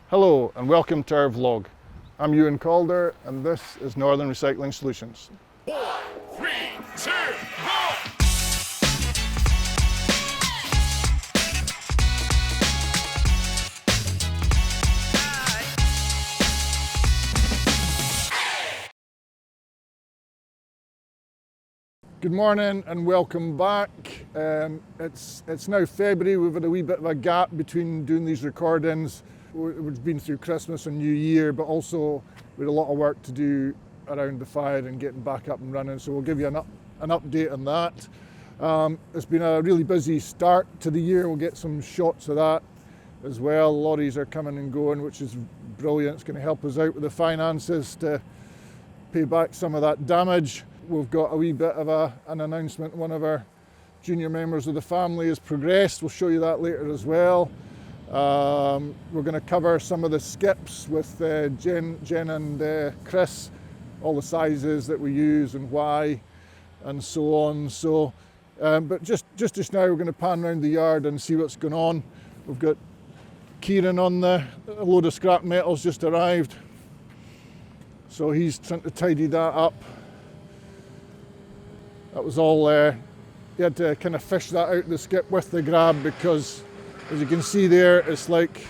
Hello and welcome to our vlog. I'm Ewan Calder and this is Northern Recycling Solutions. 4, 3, 2, 1! Good morning and welcome back. It's now February. We've had a wee bit of a gap between doing these recordings. We've been through Christmas and New Year, but also we had a lot of work to do around the fire and getting back up and running. So we'll give you an update on that. It's been a really busy start to the year. We'll get some shots of that as well. Lorries are coming and going, which is brilliant. It's going to help us out with the finances to pay back some of that damage. We've got a wee bit of an announcement. One of our junior members of the family has progressed. We'll show you that later as well. We're going to cover some of the skips with Jen and Chris, all the sizes that we use and why and so on. So, but just now we're going to pan around the yard and see what's going on. We've got Kieran on a load of scrap metals just arrived. So he's trying to tidy that up. That was all, you had to kind of fish that out the skip with the grab because, as you can see there, it's like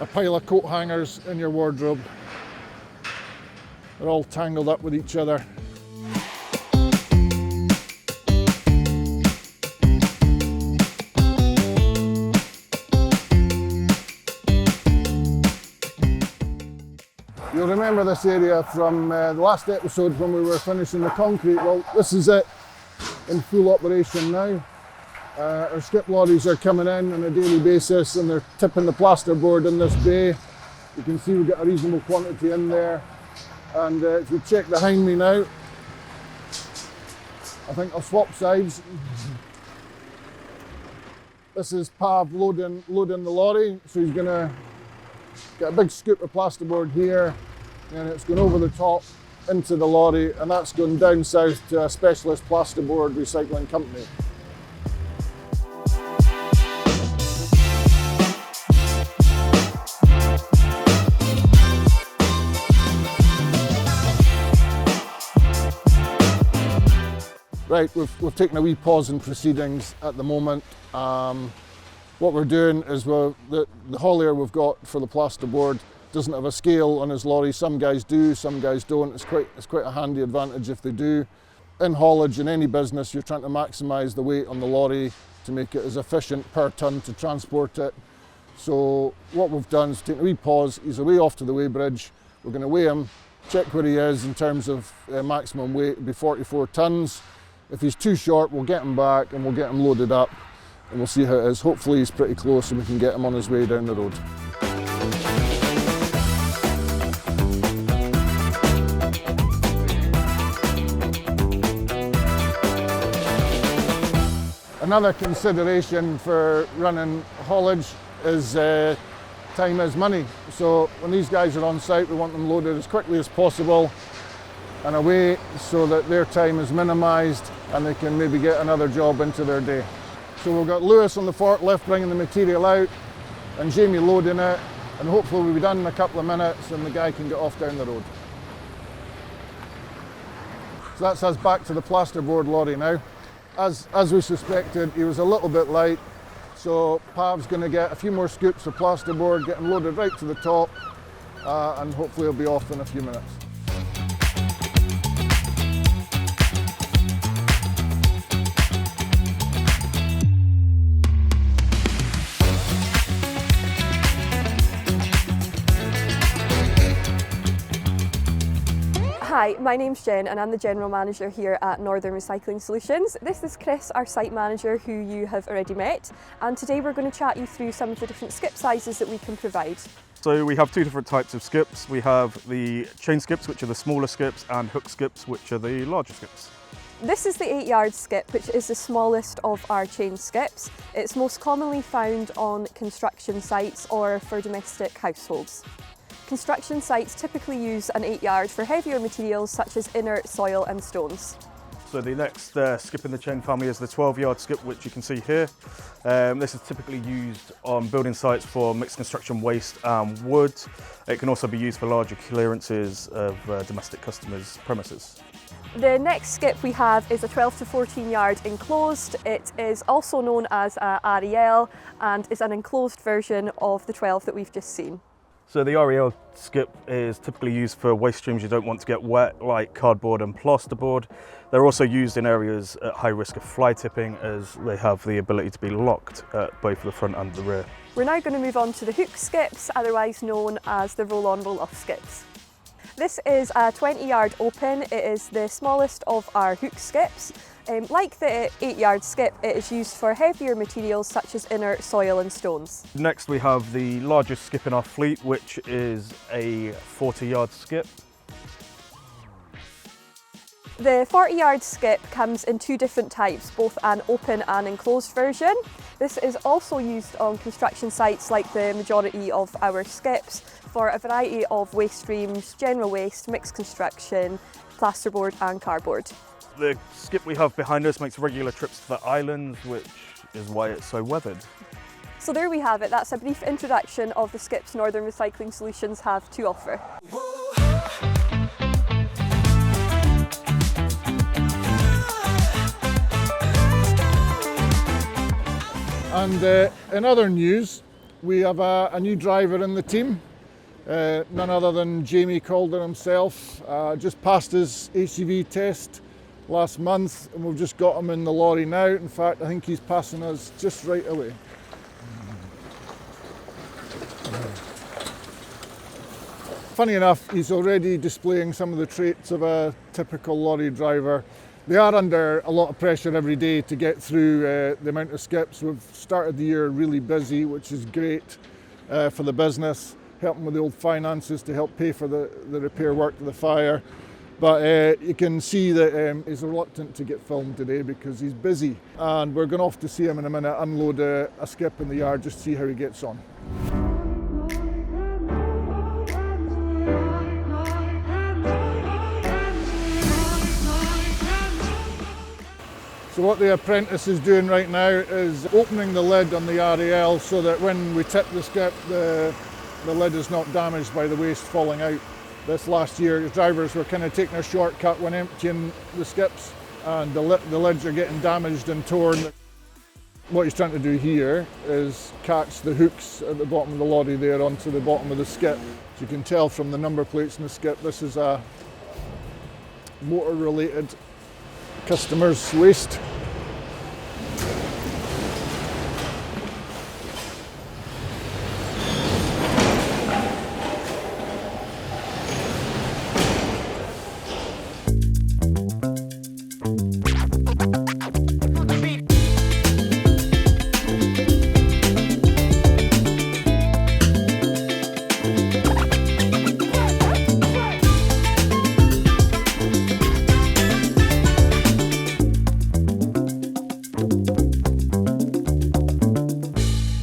a pile of coat hangers in your wardrobe. They're all tangled up with each other. You'll remember this area from the last episode when we were finishing the concrete. Well, this is it in full operation now. Our skip lorries are coming in on a daily basis and they're tipping the plasterboard in this bay. You can see we've got a reasonable quantity in there. And if you check behind me now, I think I'll swap sides. This is Pav loading the lorry. So he's gonna get a big scoop of plasterboard here and it's going over the top into the lorry and that's going down south to a specialist plasterboard recycling company. Right, we've taken a wee pause in proceedings at the moment. What we're doing is the haulier we've got for the plasterboard doesn't have a scale on his lorry. Some guys do, some guys don't. It's quite a handy advantage if they do. In haulage, in any business, you're trying to maximise the weight on the lorry to make it as efficient per tonne to transport it. So what we've done is taken a wee pause. He's away off to the weighbridge. We're going to weigh him, check where he is in terms of maximum weight. It'll be 44 tonnes. If he's too short, we'll get him back and we'll get him loaded up. And we'll see how it is. Hopefully he's pretty close and we can get him on his way down the road. Another consideration for running haulage is time is money. So when these guys are on site, we want them loaded as quickly as possible and away so that their time is minimised and they can maybe get another job into their day. So we've got Lewis on the forklift bringing the material out and Jamie loading it and hopefully we'll be done in a couple of minutes and the guy can get off down the road. So that's us back to the plasterboard lorry now. As we suspected, he was a little bit light, so Pav's going to get a few more scoops of plasterboard, get him loaded right to the top and hopefully he'll be off in a few minutes. Hi, my name's Jen and I'm the General Manager here at Northern Recycling Solutions. This is Chris, our Site Manager, who you have already met, and today we're going to chat you through some of the different skip sizes that we can provide. So we have two different types of skips. We have the chain skips, which are the smaller skips, and hook skips, which are the larger skips. This is the 8-yard skip, which is the smallest of our chain skips. It's most commonly found on construction sites or for domestic households. Construction sites typically use an 8-yard for heavier materials such as inert soil and stones. So the next skip in the chain family is the 12-yard skip, which you can see here. This is typically used on building sites for mixed construction waste and wood. It can also be used for larger clearances of domestic customers' premises. The next skip we have is a 12 to 14 yard enclosed. It is also known as a REL and is an enclosed version of the 12 that we've just seen. So the REL skip is typically used for waste streams you don't want to get wet, like cardboard and plasterboard. They're also used in areas at high risk of fly tipping, as they have the ability to be locked at both the front and the rear. We're now going to move on to the hook skips, otherwise known as the roll-on roll-off skips. This is a 20-yard open. It is the smallest of our hook skips. Like the 8-yard skip, it is used for heavier materials such as inert soil and stones. Next we have the largest skip in our fleet, which is a 40-yard skip. The 40-yard skip comes in two different types, both an open and enclosed version. This is also used on construction sites like the majority of our skips for a variety of waste streams, general waste, mixed construction, plasterboard and cardboard. The skip we have behind us makes regular trips to the islands, which is why it's so weathered. So there we have it. That's a brief introduction of the skips Northern Recycling Solutions have to offer. And in other news, we have a new driver in the team, none other than Jamie Calder himself. Just passed his HGV test last month and we've just got him in the lorry now. In fact, I think he's passing us just right away. Funny enough, he's already displaying some of the traits of a typical lorry driver. They are under a lot of pressure every day to get through the amount of skips. We've started the year really busy, which is great for the business, helping with the old finances to help pay for the repair work to the fire. But you can see that he's reluctant to get filmed today because he's busy. And we're going off to see him in a minute, unload a skip in the yard, just to see how he gets on. So what the apprentice is doing right now is opening the lid on the REL so that when we tip the skip, the lid is not damaged by the waste falling out. This last year, the drivers were kind of taking a shortcut when emptying the skips, and the lids are getting damaged and torn. What he's trying to do here is catch the hooks at the bottom of the lorry there onto the bottom of the skip. As you can tell from the number plates in the skip, this is a motor-related customer's waste.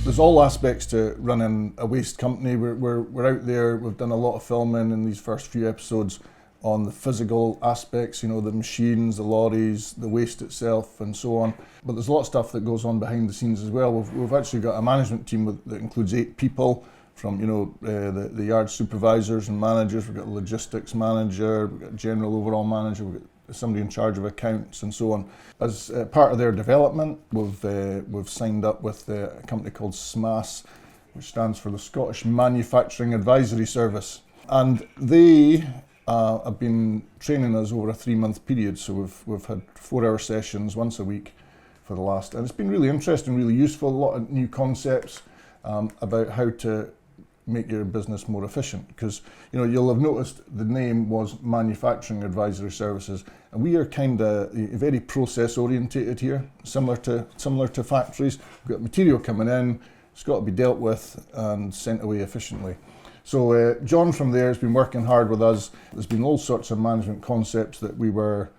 There's all aspects to running a waste company. We're out there, we've done a lot of filming in these first few episodes on the physical aspects, you know, the machines, the lorries, the waste itself and so on. But there's a lot of stuff that goes on behind the scenes as well. We've actually got a management team that includes 8 people from, you know, the yard supervisors and managers. We've got a logistics manager, we've got a general overall manager, we've got somebody in charge of accounts and so on. As part of their development, we've signed up with a company called SMAS, which stands for the Scottish Manufacturing Advisory Service. And they have been training us over a 3-month period, so we've had 4-hour sessions once a week for the last, and it's been really interesting, really useful, a lot of new concepts about how to make your business more efficient, because you know you'll have noticed the name was Manufacturing Advisory Services, and we are kind of very process orientated here, similar to factories. We've got material coming in, it's got to be dealt with and sent away efficiently. So John from there has been working hard with us. There's been all sorts of management concepts that we weren't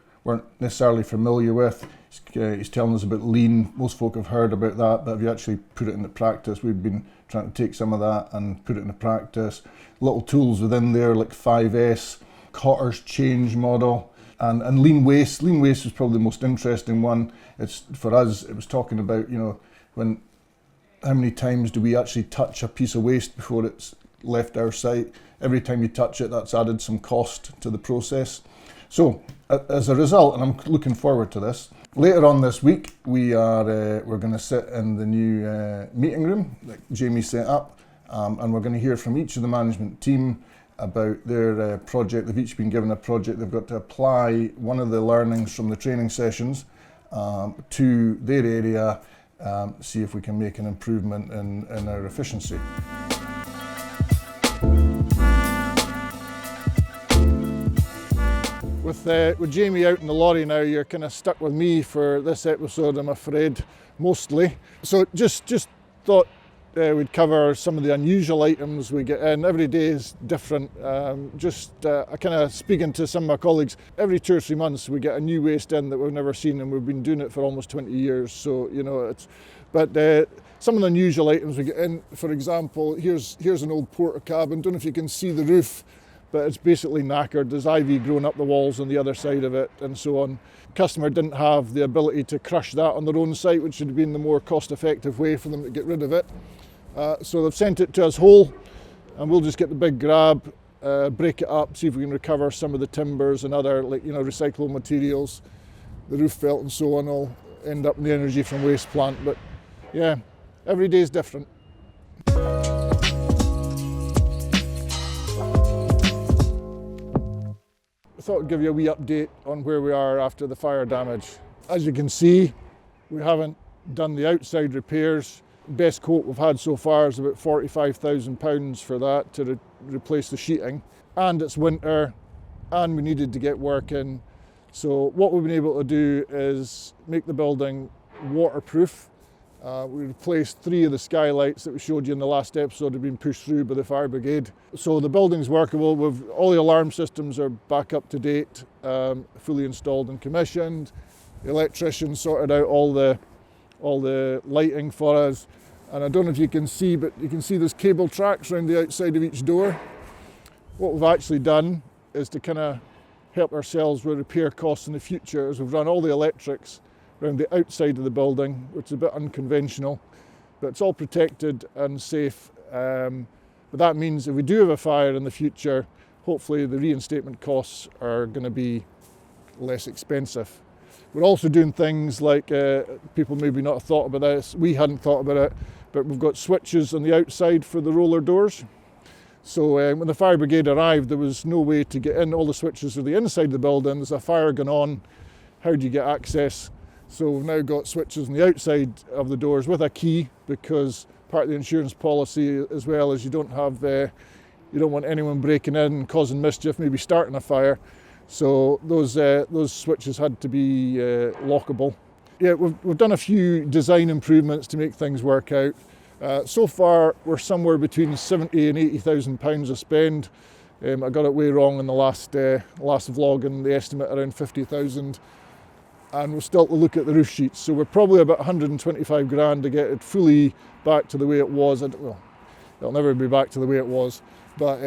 necessarily familiar with. He's telling us about lean. Most folk have heard about that, but have you actually put it into practice? We've been trying to take some of that and put it into practice. Little tools within there like 5S, Cotter's change model. And lean waste. Lean waste was probably the most interesting one. It's for us. It was talking about how many times do we actually touch a piece of waste before it's left our site. Every time you touch it, that's added some cost to the process. So as a result, and I'm looking forward to this, later on this week we're going to sit in the new meeting room that Jamie set up, and we're going to hear from each of the management team about their project. They've each been given a project. They've got to apply one of the learnings from the training sessions to their area, see if we can make an improvement in our efficiency. With Jamie out in the lorry now, you're kind of stuck with me for this episode, I'm afraid, mostly. So just thought we'd cover some of the unusual items we get in. Every day is different. I kind of speaking to some of my colleagues, every 2 or 3 months we get a new waste in that we've never seen, and we've been doing it for almost 20 years. So, some of the unusual items we get in, for example, here's an old porter cabin. Don't know if you can see the roof, but it's basically knackered. There's ivy growing up the walls on the other side of it and so on. Customer didn't have the ability to crush that on their own site, which would have been the more cost-effective way for them to get rid of it. So they've sent it to us whole, and we'll just get the big grab, break it up, see if we can recover some of the timbers and other recyclable materials. The roof felt and so on all end up in the energy from waste plant. But yeah, every day is different. I thought I'd give you a wee update on where we are after the fire damage. As you can see, we haven't done the outside repairs. Best quote we've had so far is about £45,000 for that to replace the sheeting. And it's winter, and we needed to get work in. So what we've been able to do is make the building waterproof. We replaced 3 of the skylights that we showed you in the last episode had been pushed through by the fire brigade. So the building's workable. All the alarm systems are back up to date, fully installed and commissioned. The electrician sorted out all the lighting for us. And I don't know if you can see, but you can see there's cable tracks around the outside of each door. What we've actually done is to kind of help ourselves with repair costs in the future, is we've run all the electrics around the outside of the building, which is a bit unconventional, but it's all protected and safe. But that means if we do have a fire in the future, hopefully the reinstatement costs are going to be less expensive. We're also doing things like, people maybe not have thought about this, we hadn't thought about it, but we've got switches on the outside for the roller doors. So when the fire brigade arrived, there was no way to get in. All the switches are the inside of the building. There's a fire going on. How do you get access? So we've now got switches on the outside of the doors with a key, because part of the insurance policy as well is you don't want anyone breaking in and causing mischief, maybe starting a fire. So those switches had to be lockable. Yeah, we've done a few design improvements to make things work out. So far, we're somewhere between £70,000 and £80,000 a spend. I got it way wrong in the last vlog, and the estimate around 50,000. And we're still to look at the roof sheets. So we're probably about 125 grand to get it fully back to the way it was. Well, it'll never be back to the way it was, but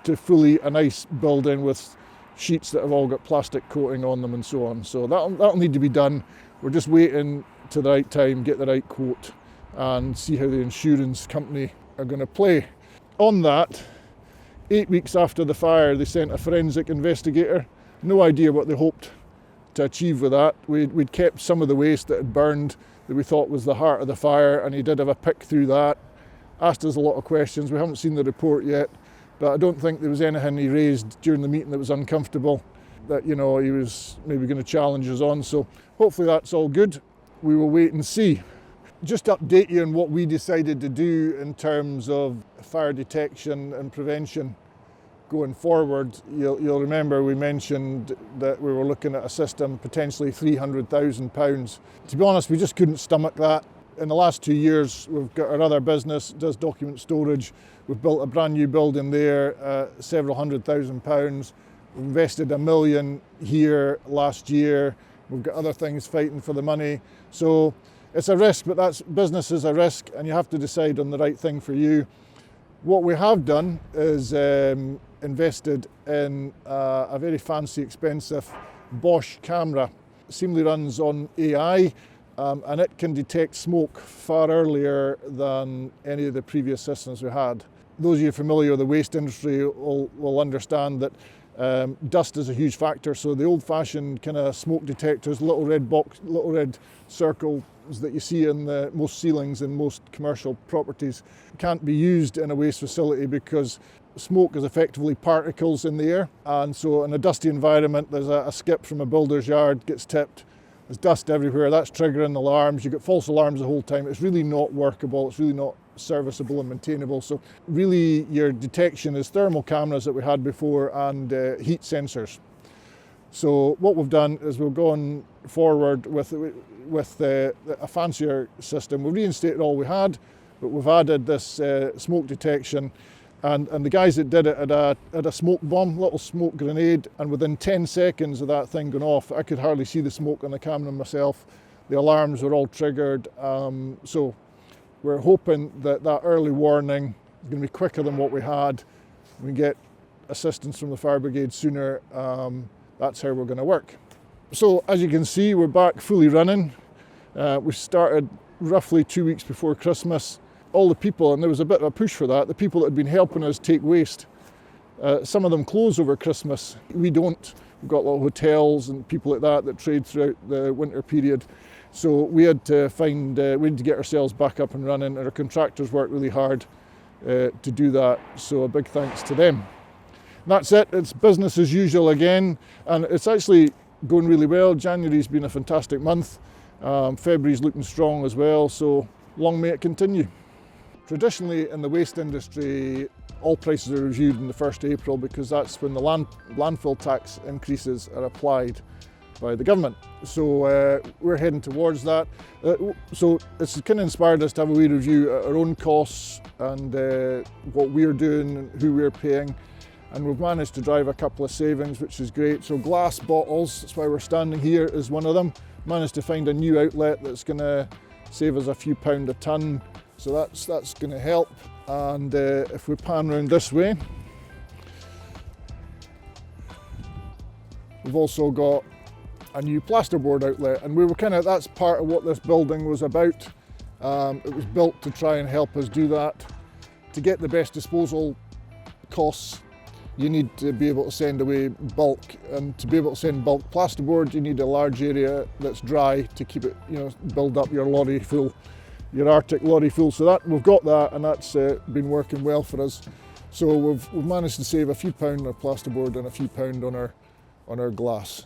to fully a nice building with sheets that have all got plastic coating on them and so on. So that'll need to be done. We're just waiting to the right time, get the right quote, and see how the insurance company are going to play. On that, 8 weeks after the fire, they sent a forensic investigator. No idea what they hoped to achieve with that. We'd kept some of the waste that had burned that we thought was the heart of the fire, and he did have a pick through that. Asked us a lot of questions. We haven't seen the report yet, but I don't think there was anything he raised during the meeting that was uncomfortable, that he was maybe going to challenge us on. So hopefully that's all good. We will wait and see. Just to update you on what we decided to do in terms of fire detection and prevention going forward. You'll remember we mentioned that we were looking at a system potentially £300,000. To be honest, we just couldn't stomach that. In the last 2 years, we've got our other business, does document storage. We've built a brand new building there, several £100,000. We invested £1 million here last year. We've got other things fighting for the money. So it's a risk, but business is a risk, and you have to decide on the right thing for you. What we have done is invested in a very fancy, expensive Bosch camera. It seemingly runs on AI, and it can detect smoke far earlier than any of the previous systems we had. Those of you familiar with the waste industry will understand that dust is a huge factor. So the old-fashioned kind of smoke detectors, little red circles that you see in most ceilings in most commercial properties, can't be used in a waste facility because smoke is effectively particles in the air. And so in a dusty environment, there's a skip from a builder's yard, gets tipped, there's dust everywhere, that's triggering alarms, you get false alarms the whole time. It's really not workable, it's really not serviceable and maintainable. So really your detection is thermal cameras that we had before and heat sensors. So what we've done is we've gone forward with a fancier system. We've reinstated all we had, but we've added this smoke detection. And the guys that did it had a smoke bomb, little smoke grenade, and within 10 seconds of that thing going off, I could hardly see the smoke on the camera myself. The alarms were all triggered. So we're hoping that early warning is going to be quicker than what we had. We can get assistance from the fire brigade sooner. That's how we're going to work. So as you can see, we're back fully running. We started roughly 2 weeks before Christmas. All the people, and there was a bit of a push for that, the people that had been helping us take waste, some of them close over Christmas. We don't. We've got a lot of hotels and people like that trade throughout the winter period. So we had to get ourselves back up and running, and our contractors worked really hard to do that. So a big thanks to them. And that's it, it's business as usual again, and it's actually going really well. January's been a fantastic month. February's looking strong as well, so long may it continue. Traditionally in the waste industry, all prices are reviewed on the 1st of April because that's when the landfill tax increases are applied by the government. So we're heading towards that. So it's kind of inspired us to have a wee review at our own costs and what we're doing and who we're paying. And we've managed to drive a couple of savings, which is great. So glass bottles, that's why we're standing here, is one of them. Managed to find a new outlet that's going to save us a few pound a tonne. So that's going to help. And if we pan around this way, we've also got a new plasterboard outlet, and that's part of what this building was about. It was built to try and help us do that. To get the best disposal costs, you need to be able to send away bulk, and to be able to send bulk plasterboard, you need a large area that's dry to keep it, build up your lorry full. Your Arctic lorry full. So that we've got that, and that's been working well for us. So we've managed to save a few pound on our plasterboard and a few pound on our glass.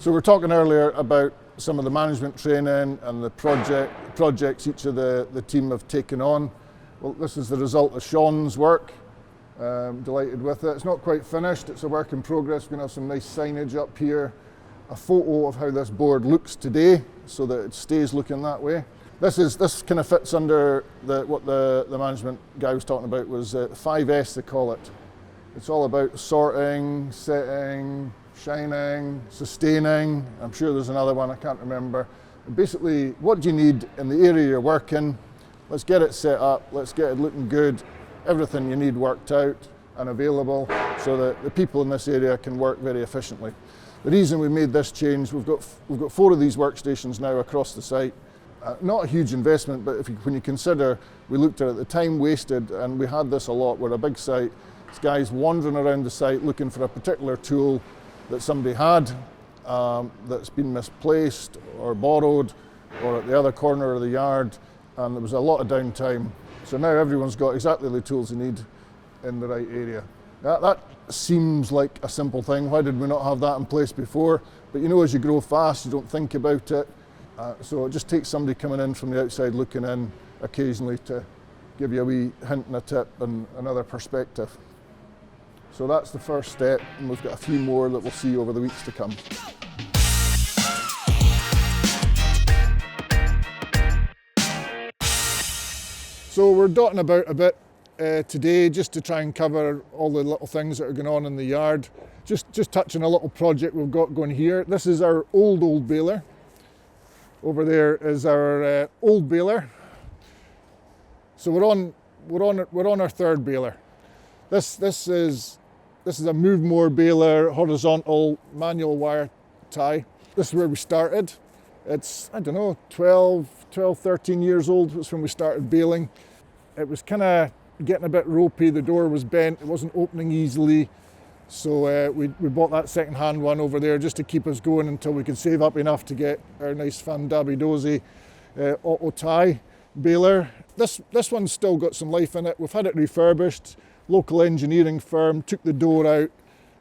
So we were talking earlier about some of the management training and the projects each of the team have taken on. Well, this is the result of Sean's work. Delighted with it. It's not quite finished, it's a work in progress. We're going to have some nice signage up here, a photo of how this board looks today so that it stays looking that way. This kind of fits under what the management guy was talking about, was 5S they call it. It's all about sorting, setting, shining, sustaining. I'm sure there's another one, I can't remember. And basically, what do you need in the area you're working? Let's get it set up, let's get it looking good. Everything you need worked out and available so that the people in this area can work very efficiently. The reason we made this change, we've got 4 of these workstations now across the site. Not a huge investment, but when you consider, we looked at the time wasted, and we had this a lot. We're a big site. It's guys wandering around the site looking for a particular tool that somebody had that's been misplaced or borrowed or at the other corner of the yard, and there was a lot of downtime. So now everyone's got exactly the tools they need in the right area. That seems like a simple thing. Why did we not have that in place before? But as you grow fast, you don't think about it. So it just takes somebody coming in from the outside looking in occasionally to give you a wee hint and a tip and another perspective. So that's the first step, and we've got a few more that we'll see over the weeks to come. So we're dotting about a bit today just to try and cover all the little things that are going on in the yard. Just touching a little project we've got going here. This is our old baler. Over there is our old baler. So we're on our third baler. This is a move more baler, horizontal manual wire tie. This is where we started. It's, I don't know, 12, 13 years old was when we started baling. It was kind of getting a bit ropey. The door was bent. It wasn't opening easily. So we bought that second-hand one over there just to keep us going until we could save up enough to get our nice Van Dabby Dozy auto tie baler. This one's still got some life in it. We've had it refurbished. Local engineering firm took the door out.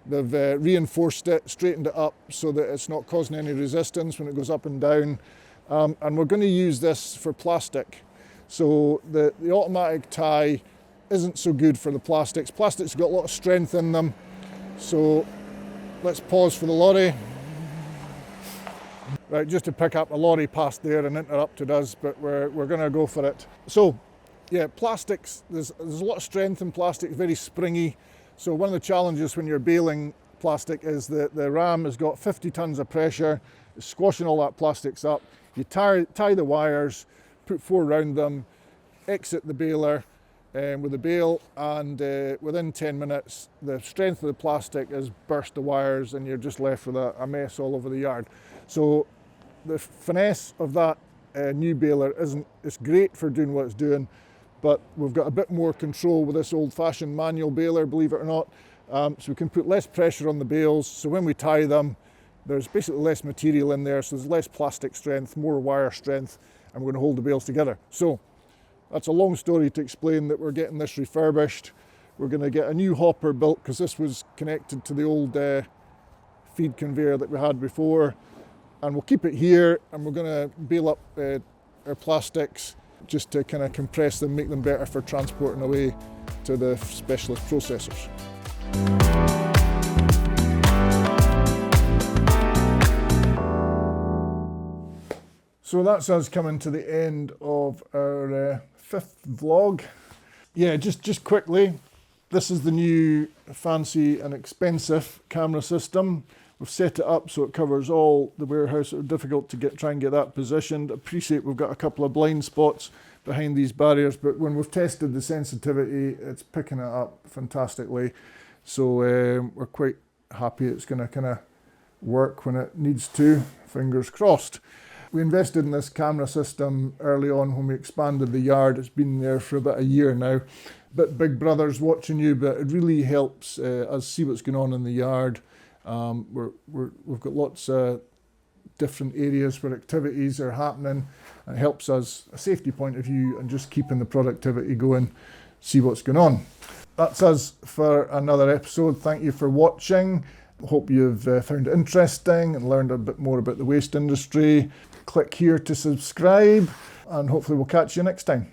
They've reinforced it, straightened it up so that it's not causing any resistance when it goes up and down. And we're going to use this for plastic. So the automatic tie isn't so good for the plastics. Plastics have got a lot of strength in them. So let's pause for the lorry. Right, just to pick up, a lorry passed there and interrupted us, but we're going to go for it. So, yeah, plastics, there's a lot of strength in plastic, very springy. So one of the challenges when you're baling plastic is that the ram has got 50 tons of pressure, it's squashing all that plastics up. You tie the wires, put 4 around them, exit the baler with a bale, and within 10 minutes, the strength of the plastic has burst the wires and you're just left with a mess all over the yard. So the finesse of that new baler it's great for doing what it's doing, but we've got a bit more control with this old-fashioned manual baler, believe it or not. So we can put less pressure on the bales, so when we tie them, there's basically less material in there, so there's less plastic strength, more wire strength, and we're going to hold the bales together. So that's a long story to explain that we're getting this refurbished. We're going to get a new hopper built because this was connected to the old feed conveyor that we had before. And we'll keep it here, and we're going to bale up our plastics just to kind of compress them, make them better for transporting away to the specialist processors. So that's us coming to the end of our 5th vlog. Yeah, just quickly, this is the new fancy and expensive camera system. We've set it up so it covers all the warehouse. It's difficult to try and get that positioned. I appreciate we've got a couple of blind spots behind these barriers, but when we've tested the sensitivity, it's picking it up fantastically. So we're quite happy it's going to kind of work when it needs to, fingers crossed. We invested in this camera system early on when we expanded the yard. It's been there for about a year now. But Big Brother's watching you, but it really helps us see what's going on in the yard. We've got lots of different areas where activities are happening. It helps us, a safety point of view, and just keeping the productivity going, see what's going on. That's us for another episode. Thank you for watching. Hope you've found it interesting and learned a bit more about the waste industry. Click here to subscribe, and hopefully we'll catch you next time.